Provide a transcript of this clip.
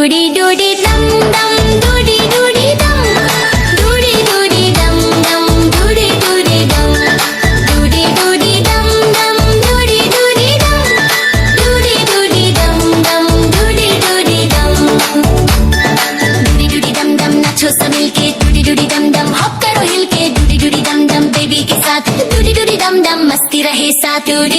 डूडी डूडी दम दम डूडी डूडी दम डूडी डूडी दम दम डूडी डूडी दम डूडी डूडी दम दम डूडी डूडी दम डूडी डूडी दम दम डूडी डूडी दम डूडी डूडी दम दम नाचो सब मिलके डूडी डूडी दम दम हॉप करो हिल के डूडी डूडी दम दम बेबी के साथ डूडी डूडी दम दम मस्ती रहे साथ डूडी